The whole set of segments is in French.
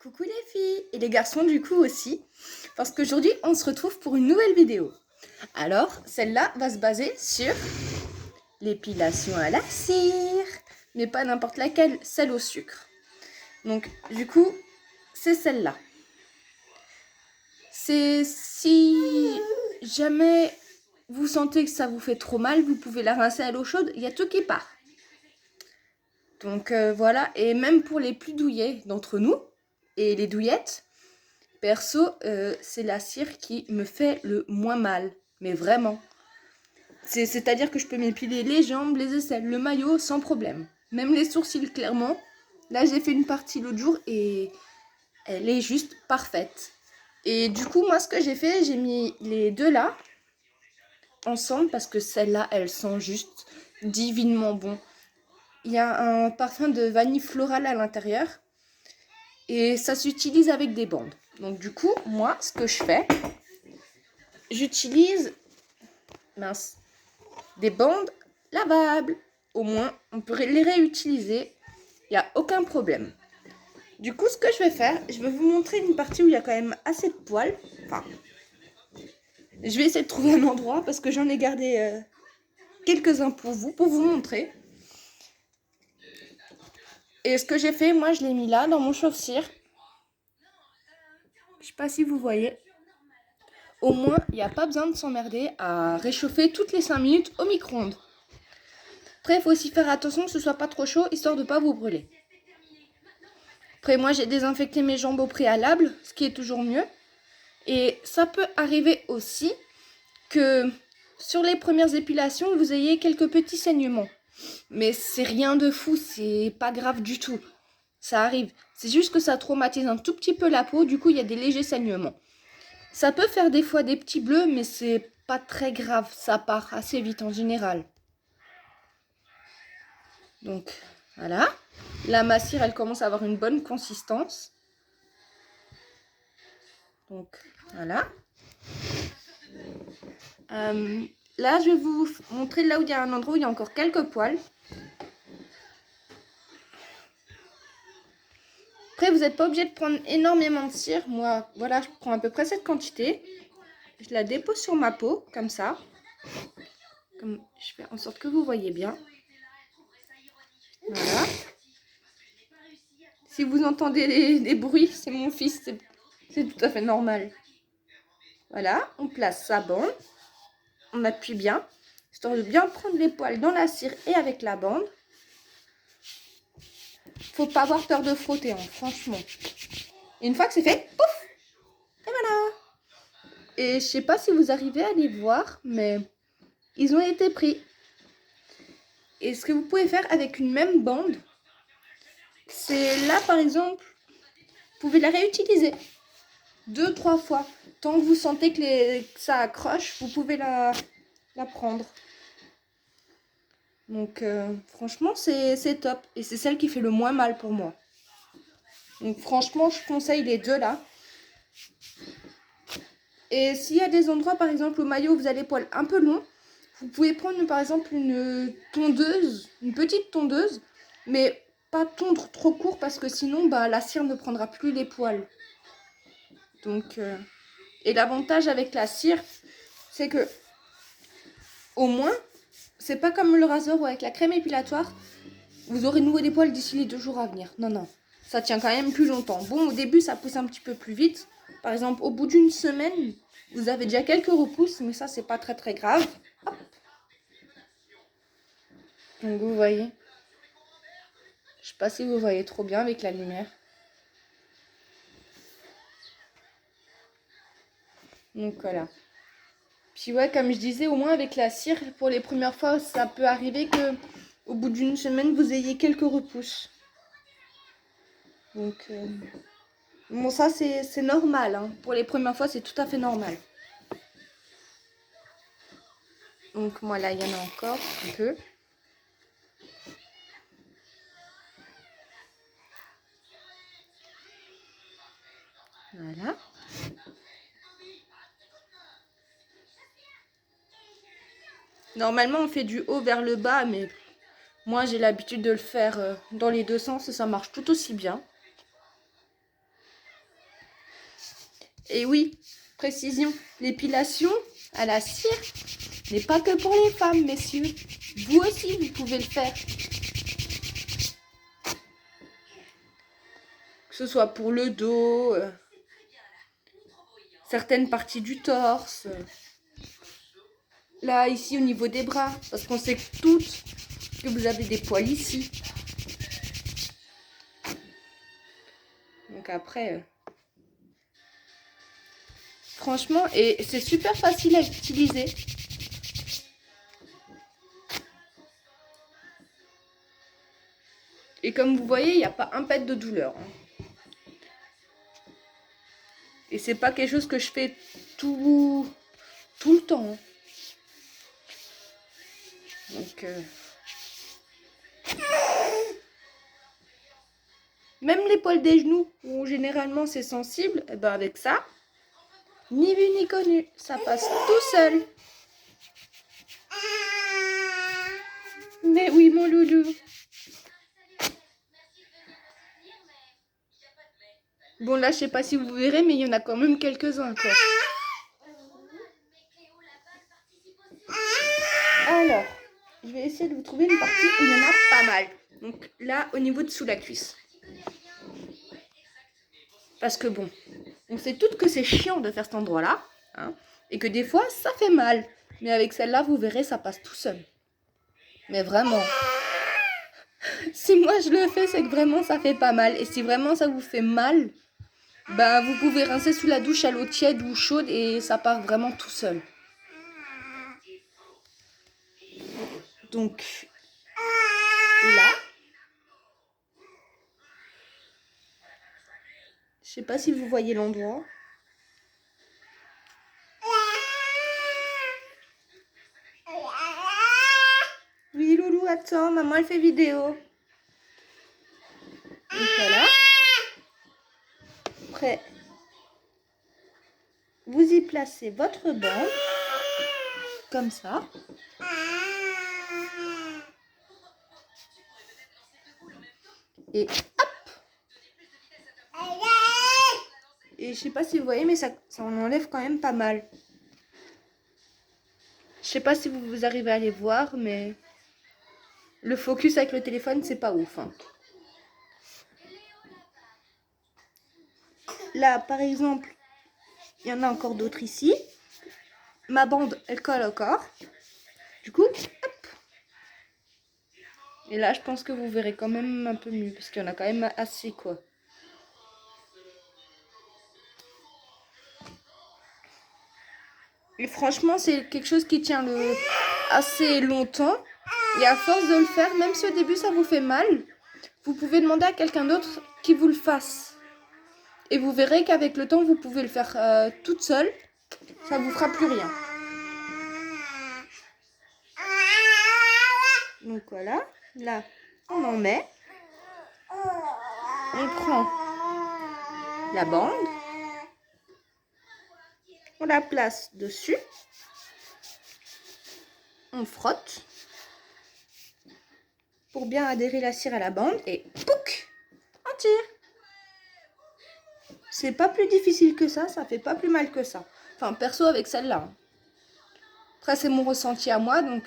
Coucou les filles et les garçons du coup aussi, parce qu'aujourd'hui on se retrouve pour une nouvelle vidéo. Alors celle-là va se baser sur l'épilation à la cire, mais pas n'importe laquelle, celle au sucre. Donc du coup c'est celle-là. C'est si jamais vous sentez que ça vous fait trop mal, vous pouvez la rincer à l'eau chaude, il y a tout qui part. Donc voilà, et même pour les plus douillets d'entre nous, et les douillettes, perso, c'est la cire qui me fait le moins mal. Mais vraiment. C'est-à-dire que je peux m'épiler les jambes, les aisselles, le maillot sans problème. Même les sourcils, clairement. Là, j'ai fait une partie l'autre jour et elle est juste parfaite. Et du coup, moi, ce que j'ai fait, j'ai mis les deux là ensemble parce que celle-là, elle sent juste divinement bon. Il y a un parfum de vanille florale à l'intérieur et ça s'utilise avec des bandes. Donc du coup, moi, ce que je fais, j'utilise des bandes lavables. Au moins, on peut les réutiliser. Il n'y a aucun problème. Du coup, ce que je vais faire, je vais vous montrer une partie où il y a quand même assez de poils. Enfin, je vais essayer de trouver un endroit parce que j'en ai gardé quelques-uns pour vous montrer. Et ce que j'ai fait, moi, je l'ai mis là, dans mon chauffe-cire. Je sais pas si vous voyez. Au moins, il n'y a pas besoin de s'emmerder à réchauffer toutes les 5 minutes au micro-ondes. Après, il faut aussi faire attention que ce soit pas trop chaud, histoire de ne pas vous brûler. Après, moi, j'ai désinfecté mes jambes au préalable, ce qui est toujours mieux. Et ça peut arriver aussi que sur les premières épilations, vous ayez quelques petits saignements. Mais c'est rien de fou, c'est pas grave du tout. Ça arrive. C'est juste que ça traumatise un tout petit peu la peau, du coup, il y a des légers saignements. Ça peut faire des fois des petits bleus, mais c'est pas très grave, ça part assez vite en général. Donc, voilà. La ma cire, elle commence à avoir une bonne consistance. Donc, voilà. Là, je vais vous montrer là où il y a un endroit où il y a encore quelques poils. Après, vous n'êtes pas obligé de prendre énormément de cire. Moi, voilà, je prends à peu près cette quantité. Je la dépose sur ma peau, comme ça. Comme je fais en sorte que vous voyez bien. Voilà. Si vous entendez des bruits, c'est mon fils, c'est tout à fait normal. Voilà, on place sa bande. On appuie bien, histoire de bien prendre les poils dans la cire et avec la bande. Faut pas avoir peur de frotter, hein, franchement. Et une fois que c'est fait, pouf, et voilà. Et je sais pas si vous arrivez à les voir, mais ils ont été pris. Et ce que vous pouvez faire avec une même bande, c'est là par exemple, vous pouvez la réutiliser 2-3 fois. Tant que vous sentez que ça accroche, vous pouvez la prendre. Donc franchement, c'est top. Et c'est celle qui fait le moins mal pour moi. Donc franchement, je conseille les deux là. Et s'il y a des endroits, par exemple au maillot, où vous avez les poils un peu longs, vous pouvez prendre par exemple une tondeuse, une petite tondeuse, mais pas tondre trop court parce que sinon la cire ne prendra plus les poils. Donc, et l'avantage avec la cire, c'est que au moins, c'est pas comme le rasoir ou avec la crème épilatoire, vous aurez nouveau des poils d'ici les 2 jours à venir. Non, non, ça tient quand même plus longtemps. Bon, au début, ça pousse un petit peu plus vite. Par exemple, au bout d'une semaine, vous avez déjà quelques repousses, mais ça, c'est pas très très grave. Hop. Donc, vous voyez. Je sais pas si vous voyez trop bien avec la lumière. Donc, voilà. Puis, ouais, comme je disais, au moins avec la cire, pour les premières fois, ça peut arriver que au bout d'une semaine, vous ayez quelques repousses. Donc, bon, ça, c'est normal. Hein. Pour les premières fois, c'est tout à fait normal. Donc, moi, là, il y en a encore un peu. Voilà. Normalement, on fait du haut vers le bas, mais moi, j'ai l'habitude de le faire dans les deux sens et ça marche tout aussi bien. Et oui, précision, l'épilation à la cire n'est pas que pour les femmes, messieurs. Vous aussi, vous pouvez le faire. Que ce soit pour le dos, certaines parties du torse. Là, ici, au niveau des bras. Parce qu'on sait toutes que vous avez des poils ici. Donc après... franchement, et c'est super facile à utiliser. Et comme vous voyez, il n'y a pas un pet de douleur. Et c'est pas quelque chose que je fais tout le temps. Donc, même les poils des genoux, où généralement c'est sensible, et ben avec ça, ni vu ni connu, ça passe tout seul. Mais oui, mon loulou. Bon, là, je sais pas si vous verrez, mais il y en a quand même quelques-uns, quoi. Alors, je vais essayer de vous trouver une partie où il y en a pas mal. Donc là, au niveau de sous la cuisse. Parce que bon, on sait toutes que c'est chiant de faire cet endroit-là. Hein, et que des fois, ça fait mal. Mais avec celle-là, vous verrez, ça passe tout seul. Mais vraiment. Si moi je le fais, c'est que vraiment ça fait pas mal. Et si vraiment ça vous fait mal, ben vous pouvez rincer sous la douche à l'eau tiède ou chaude et ça part vraiment tout seul. Donc là, je sais pas si vous voyez l'endroit. Oui, Loulou, attends, maman elle fait vidéo. Donc voilà. Après, vous y placez votre bande, comme ça. Et hop! Et je sais pas si vous voyez, mais ça en enlève quand même pas mal. Je sais pas si vous arrivez à les voir, mais le focus avec le téléphone, c'est pas ouf. Hein. Là, par exemple, il y en a encore d'autres ici. Ma bande, elle colle encore. Du coup, hop. Et là, je pense que vous verrez quand même un peu mieux, parce qu'il y en a quand même assez, quoi. Et franchement, c'est quelque chose qui tient assez longtemps. Et à force de le faire, même si au début ça vous fait mal, vous pouvez demander à quelqu'un d'autre qui vous le fasse. Et vous verrez qu'avec le temps, vous pouvez le faire toute seule. Ça vous fera plus rien. Donc voilà, là, on en met. On prend la bande. On la place dessus. On frotte. Pour bien adhérer la cire à la bande. Et pouc, on tire. C'est pas plus difficile que ça fait pas plus mal que ça. Enfin, perso avec celle-là. Après, c'est mon ressenti à moi, donc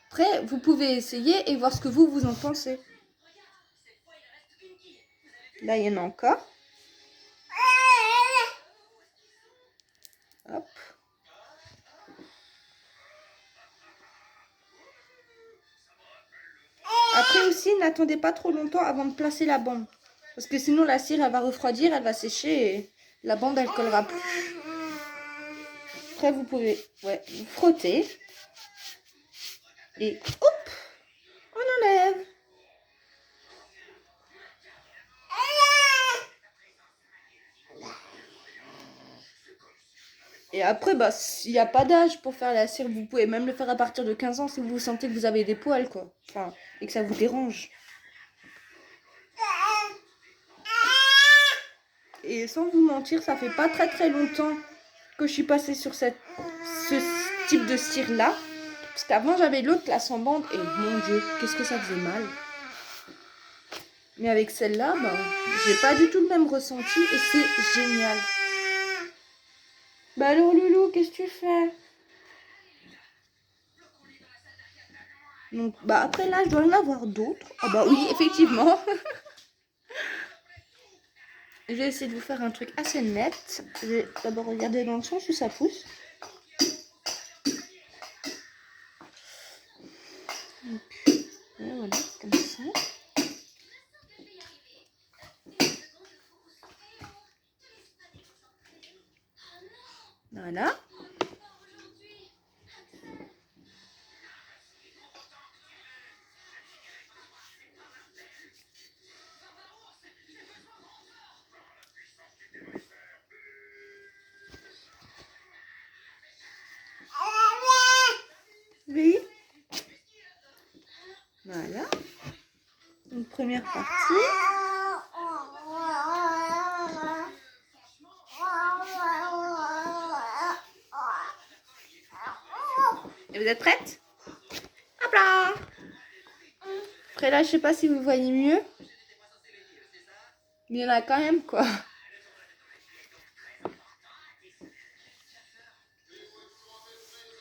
après, vous pouvez essayer et voir ce que vous en pensez. Là, il y en a encore. Hop. Après aussi, n'attendez pas trop longtemps avant de placer la bande. Parce que sinon, la cire, elle va refroidir, elle va sécher et la bande, elle collera plus. Après, vous pouvez vous frotter. Et hop, on enlève. Et après, bah, s'il n'y a pas d'âge pour faire la cire, vous pouvez même le faire à partir de 15 ans si vous sentez que vous avez des poils, quoi. Enfin, et que ça vous dérange. Et sans vous mentir, ça fait pas très longtemps que je suis passée sur ce type de cire-là. Parce qu'avant, j'avais l'autre, là, sans bande. Et mon Dieu, qu'est-ce que ça faisait mal. Mais avec celle-là, bah, j'ai pas du tout le même ressenti et c'est génial. Bah alors Loulou, qu'est-ce que tu fais? Donc bah après là je dois en avoir d'autres. Ah bah oui effectivement. Je vais essayer de vous faire un truc assez net. Je vais d'abord regarder dans le sens où ça pousse. Et voilà, comme ça. Voilà. Oui. Voilà. Une première partie. Et vous êtes prête? Hop là! Après là, je sais pas si vous voyez mieux. Mais il y en a quand même quoi.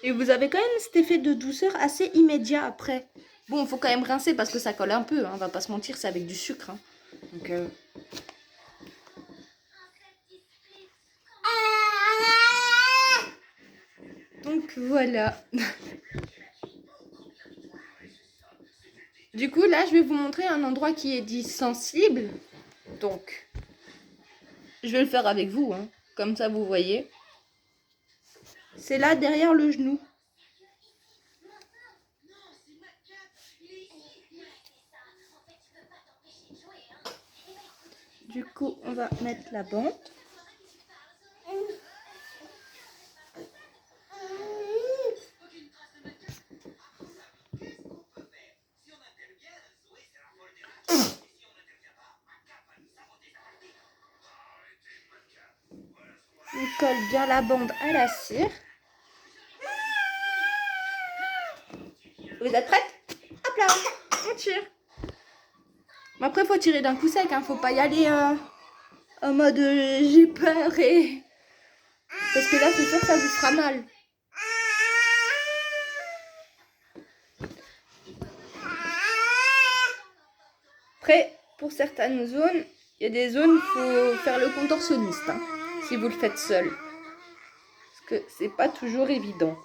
Et vous avez quand même cet effet de douceur assez immédiat après. Bon, il faut quand même rincer parce que ça colle un peu, hein, on va pas se mentir, c'est avec du sucre. Hein. Donc voilà. Du coup, là, je vais vous montrer un endroit qui est dit sensible. Donc, je vais le faire avec vous, hein. Comme ça, vous voyez. C'est là, derrière le genou. Du coup, on va mettre la bande. On colle bien la bande à la cire. Vous êtes prêtes? Hop là, on tire. Mais après, il faut tirer d'un coup sec, hein. Faut pas y aller en mode j'ai peur et... Parce que là, c'est sûr que ça vous fera mal. Après, pour certaines zones, il y a des zones où il faut faire le contorsionniste, hein, si vous le faites seul. Parce que c'est pas toujours évident.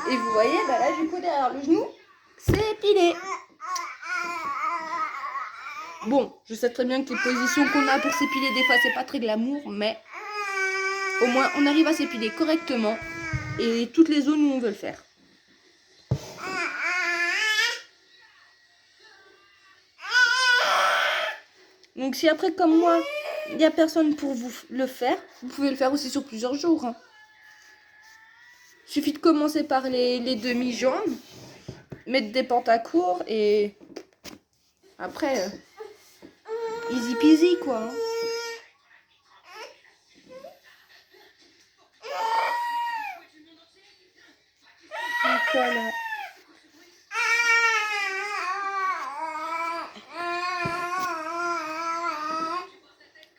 Et vous voyez, bah là, du coup, derrière le genou, c'est épilé. Bon, je sais très bien que les positions qu'on a pour s'épiler, des fois, c'est pas très glamour, mais au moins, on arrive à s'épiler correctement et toutes les zones où on veut le faire. Donc, si après, comme moi, il n'y a personne pour vous le faire, vous pouvez le faire aussi sur plusieurs jours. Hein. Il suffit de commencer par les demi-jambes, mettre des pantacours et après, easy peasy quoi. Hein. Voilà.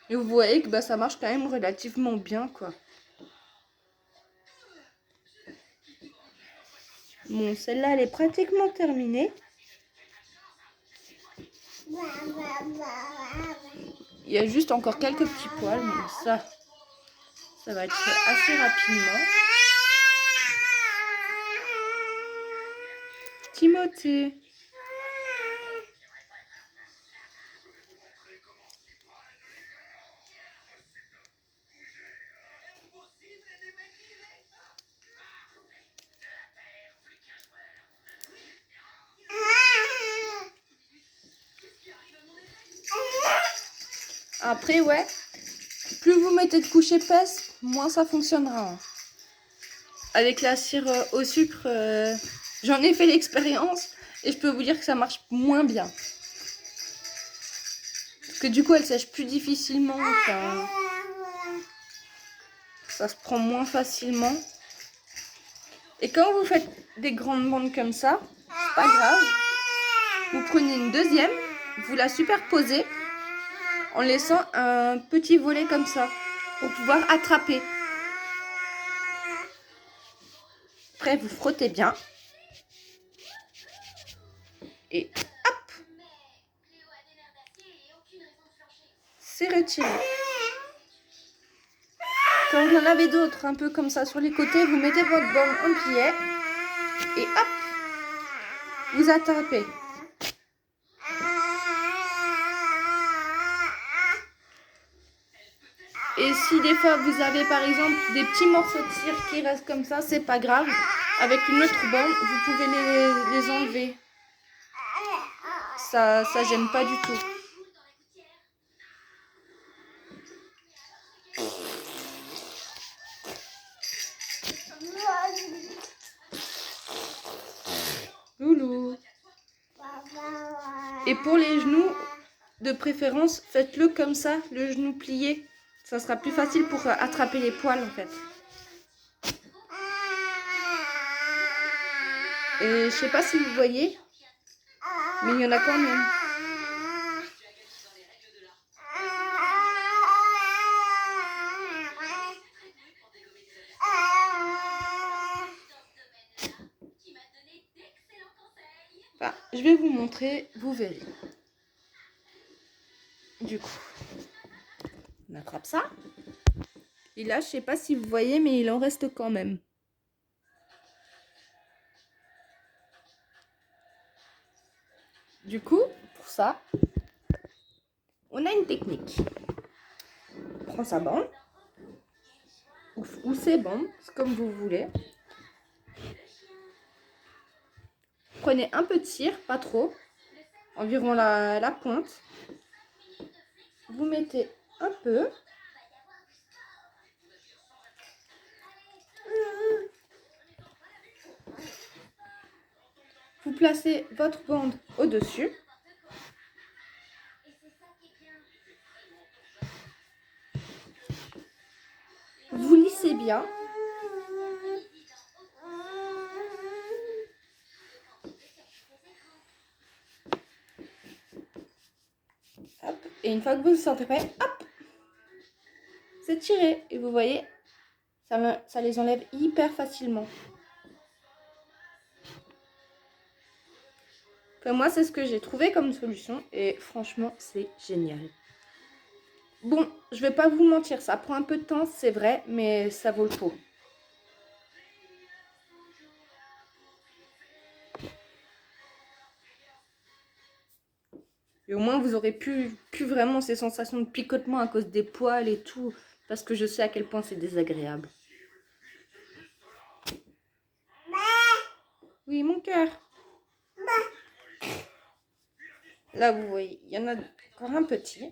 Et vous voyez que bah, ça marche quand même relativement bien quoi. Bon, celle-là, elle est pratiquement terminée. Il y a juste encore quelques petits poils, mais ça va être fait assez rapidement. Timothée. Après, ouais, plus vous mettez de couches épaisses, moins ça fonctionnera. Avec la cire au sucre, j'en ai fait l'expérience et je peux vous dire que ça marche moins bien. Parce que du coup, elle sèche plus difficilement. Enfin, ça se prend moins facilement. Et quand vous faites des grandes bandes comme ça, c'est pas grave. Vous prenez une deuxième, vous la superposez en laissant un petit volet comme ça pour pouvoir attraper. Après, vous frottez bien. Et hop, c'est retiré. Quand vous en avez d'autres, un peu comme ça sur les côtés, vous mettez votre bande en plié et hop, vous attrapez. Et si des fois vous avez par exemple des petits morceaux de cire qui restent comme ça, c'est pas grave. Avec une autre bande, vous pouvez les enlever. Ça gêne pas du tout. Loulou. Et pour les genoux, de préférence, faites-le comme ça, le genou plié. Ça sera plus facile pour attraper les poils en fait. Et je sais pas si vous voyez, mais il y en a quand même. Enfin, je vais vous montrer, vous verrez. Du coup, on attrape ça. Et là, je sais pas si vous voyez, mais il en reste quand même. Du coup, pour ça, on a une technique. On prend sa bande, ou ses bandes, comme vous voulez. Prenez un peu de cire, pas trop, environ la pointe. Vous mettez un peu. Vous placez votre bande au-dessus. Vous lissez bien. Hop. Et une fois que vous vous sentez prêt, hop, c'est tiré. Et vous voyez, ça les enlève hyper facilement. Enfin, moi, c'est ce que j'ai trouvé comme solution. Et franchement, c'est génial. Bon, je vais pas vous mentir, ça prend un peu de temps, c'est vrai, mais ça vaut le coup. Et au moins, vous aurez plus vraiment ces sensations de picotement à cause des poils et tout. Parce que je sais à quel point c'est désagréable. Oui, mon cœur. Là, vous voyez, il y en a encore un petit.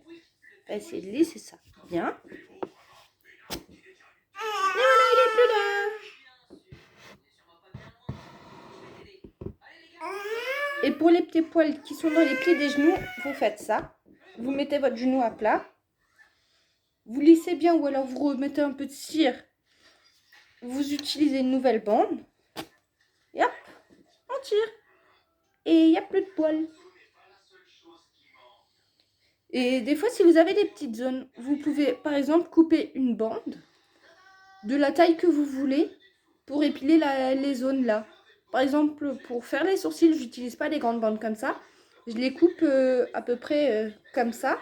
On va essayer de lisser ça bien. Et voilà, il est plus là. Et pour les petits poils qui sont dans les plis des genoux, vous faites ça. Vous mettez votre genou à plat. Vous lissez bien ou alors vous remettez un peu de cire. Vous utilisez une nouvelle bande. Et hop, on tire. Et il n'y a plus de poils. Et des fois, si vous avez des petites zones, vous pouvez par exemple couper une bande de la taille que vous voulez pour épiler les zones là. Par exemple, pour faire les sourcils, j'utilise pas des grandes bandes comme ça. Je les coupe à peu près comme ça.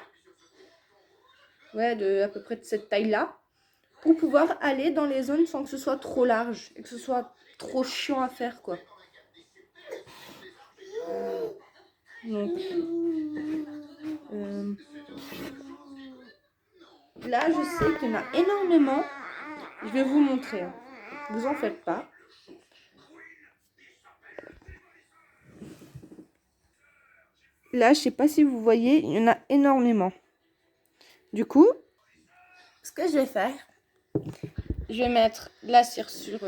Ouais, à peu près de cette taille-là. Pour pouvoir aller dans les zones sans que ce soit trop large et que ce soit trop chiant à faire, quoi. Donc, là, je sais qu'il y en a énormément. Je vais vous montrer. Hein. Vous en faites pas. Là, je sais pas si vous voyez, il y en a énormément. Du coup, ce que je vais faire, je vais mettre de la cire sur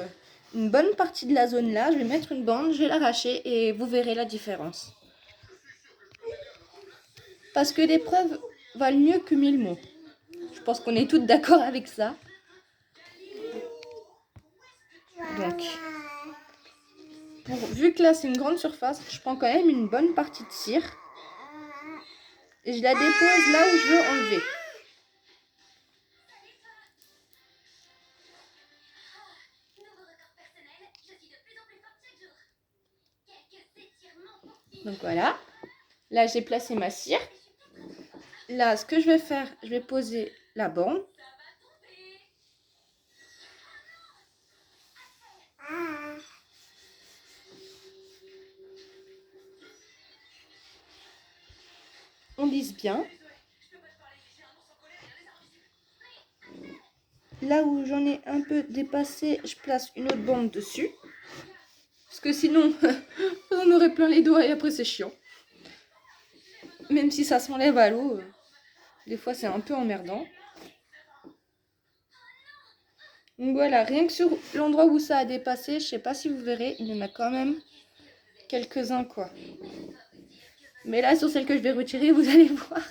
une bonne partie de la zone là. Je vais mettre une bande, je vais l'arracher et vous verrez la différence. Parce que les preuves valent mieux que 1000 mots. Je pense qu'on est toutes d'accord avec ça. Donc, vu que là c'est une grande surface, je prends quand même une bonne partie de cire. et je la dépose là où je veux enlever. Donc voilà, là j'ai placé ma cire. Là, ce que je vais faire, je vais poser la bande. On lisse bien. Là où j'en ai un peu dépassé, je place une autre bande dessus. Parce que sinon, on aurait plein les doigts et après c'est chiant. Même si ça s'enlève à l'eau, des fois c'est un peu emmerdant. Donc voilà, rien que sur l'endroit où ça a dépassé, je sais pas si vous verrez, il y en a quand même quelques-uns quoi. Mais là, sur celle que je vais retirer, vous allez voir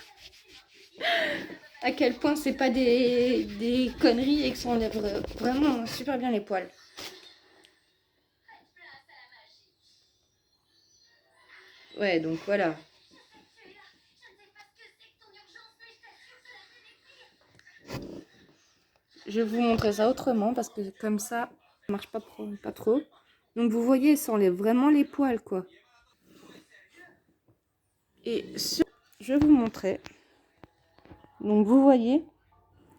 à quel point c'est pas des conneries et que ça enlève vraiment super bien les poils. Ouais, donc voilà. Je vais vous montrer ça autrement parce que comme ça marche pas trop. Donc vous voyez, ça enlève vraiment les poils quoi. Et je vais vous montrer. Donc vous voyez,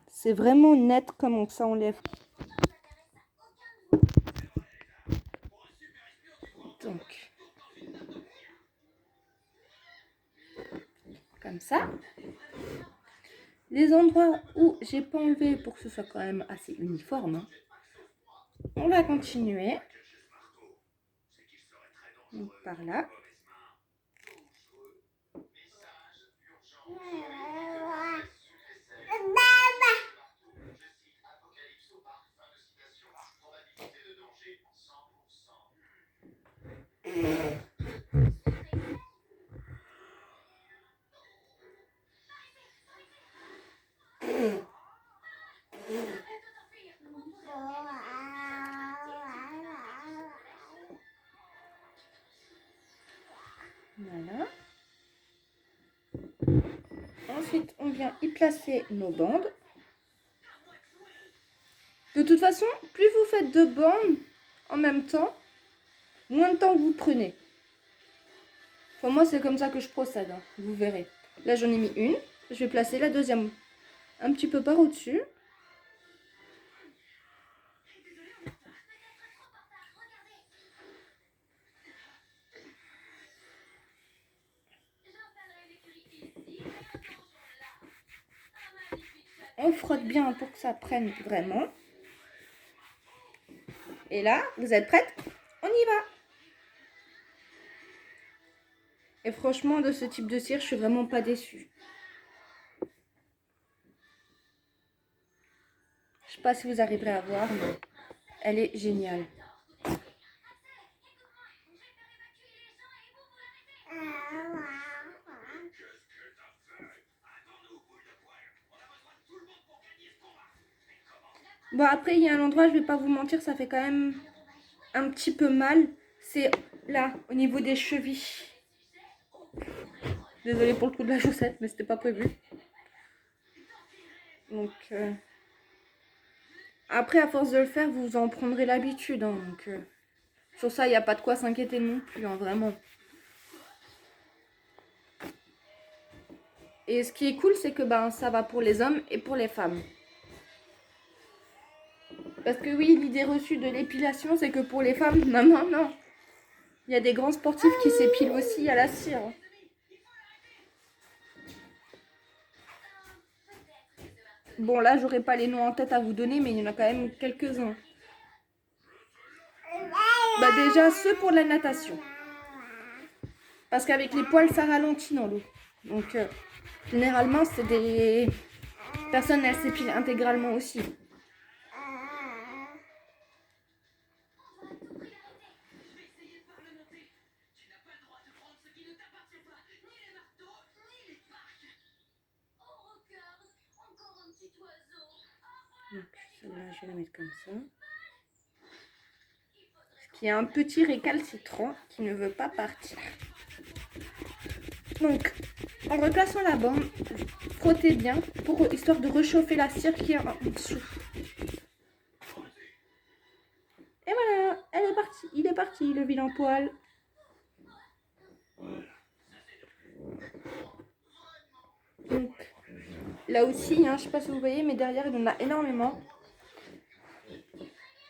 c'est vraiment net comment ça enlève. Donc comme ça. Les endroits où j'ai pas enlevé pour que ce soit quand même assez uniforme, hein, on va continuer. Donc par là. Voilà. Ensuite, on vient y placer nos bandes. De toute façon, plus vous faites de bandes en même temps, moins de temps vous prenez. Enfin, moi, c'est comme ça que je procède, hein, vous verrez. Là, j'en ai mis une. Je vais placer la deuxième un petit peu par au-dessus. On frotte bien pour que ça prenne vraiment. Et là, vous êtes prêtes? On y va! Et franchement, de ce type de cire, je suis vraiment pas déçue. Je sais pas si vous arriverez à voir, mais elle est géniale. Bon, après, il y a un endroit, je vais pas vous mentir, ça fait quand même un petit peu mal. C'est là, au niveau des chevilles. Désolée pour le coup de la chaussette, mais c'était pas prévu. Donc, après, à force de le faire, vous en prendrez l'habitude. Hein, donc, sur ça, il n'y a pas de quoi s'inquiéter non plus, hein, vraiment. Et ce qui est cool, c'est que ça va pour les hommes et pour les femmes. Parce que oui, l'idée reçue de l'épilation, c'est que pour les femmes, non. Il y a des grands sportifs qui s'épilent aussi à la cire. Bon, là, j'aurais pas les noms en tête à vous donner, mais il y en a quand même quelques-uns. Déjà, ceux pour la natation. Parce qu'avec les poils, ça ralentit dans l'eau. Donc, généralement, c'est des personnes, elles s'épilent intégralement aussi. Donc, celle-là, je vais la mettre comme ça. Ce qui est un petit récalcitrant qui ne veut pas partir. Donc, en replaçant la bande, frottez bien pour histoire de réchauffer la cire qui est en dessous. Et voilà, elle est partie. Il est parti, le vilain poil. Donc, là aussi, hein, je sais pas si vous voyez, mais derrière, il y en a énormément.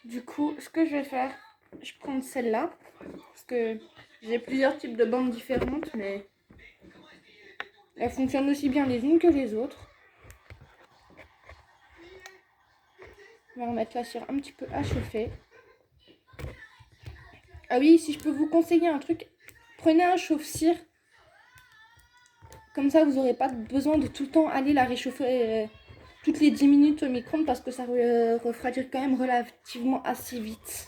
Du coup, ce que je vais faire, je prends celle-là. Parce que j'ai plusieurs types de bandes différentes, mais elles fonctionnent aussi bien les unes que les autres. On va remettre la cire un petit peu à chauffer. Ah oui, si je peux vous conseiller un truc, prenez un chauffe-cire. Comme ça, vous n'aurez pas besoin de tout le temps aller la réchauffer toutes les 10 minutes au micro-ondes parce que ça refroidit quand même relativement assez vite.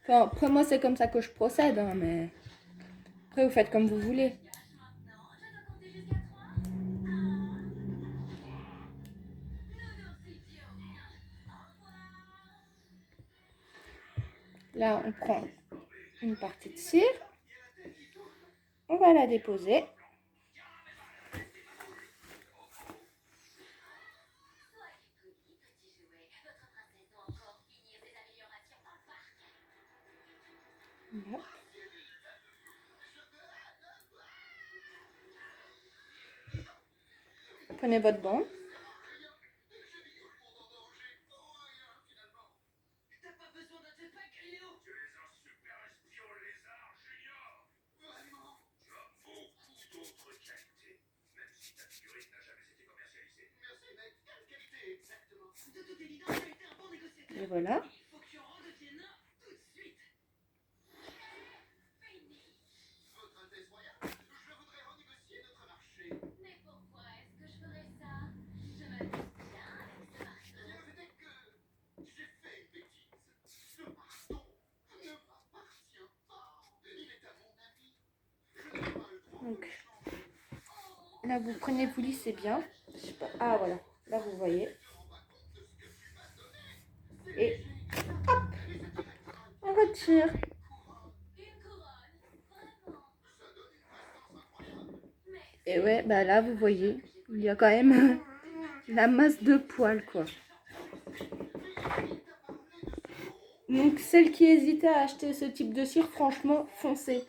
Enfin, après, moi, c'est comme ça que je procède, hein, mais après, vous faites comme vous voulez. Là, on prend une partie de cire. On va la déposer. Hop. Prenez votre bande. Et voilà. Donc, là, vous prenez, vous lissez bien. Je sais pas. Ah, voilà. Là, vous voyez. Et hop, on retire. Et ouais, bah là, vous voyez, il y a quand même la masse de poils, quoi. Donc, celles qui hésitaient à acheter ce type de cire, franchement, foncez.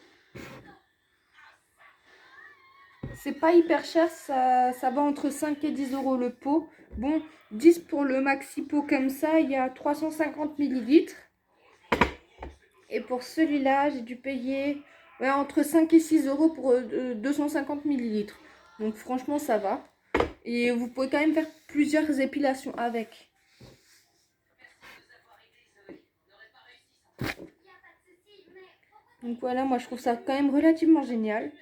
C'est pas hyper cher, ça va entre 5 et 10 euros le pot. Bon, 10 pour le maxi pot comme ça, il y a 350 millilitres. Et pour celui-là, j'ai dû payer entre 5 et 6 euros pour 250 millilitres. Donc franchement, ça va. Et vous pouvez quand même faire plusieurs épilations avec. Donc voilà, moi je trouve ça quand même relativement génial.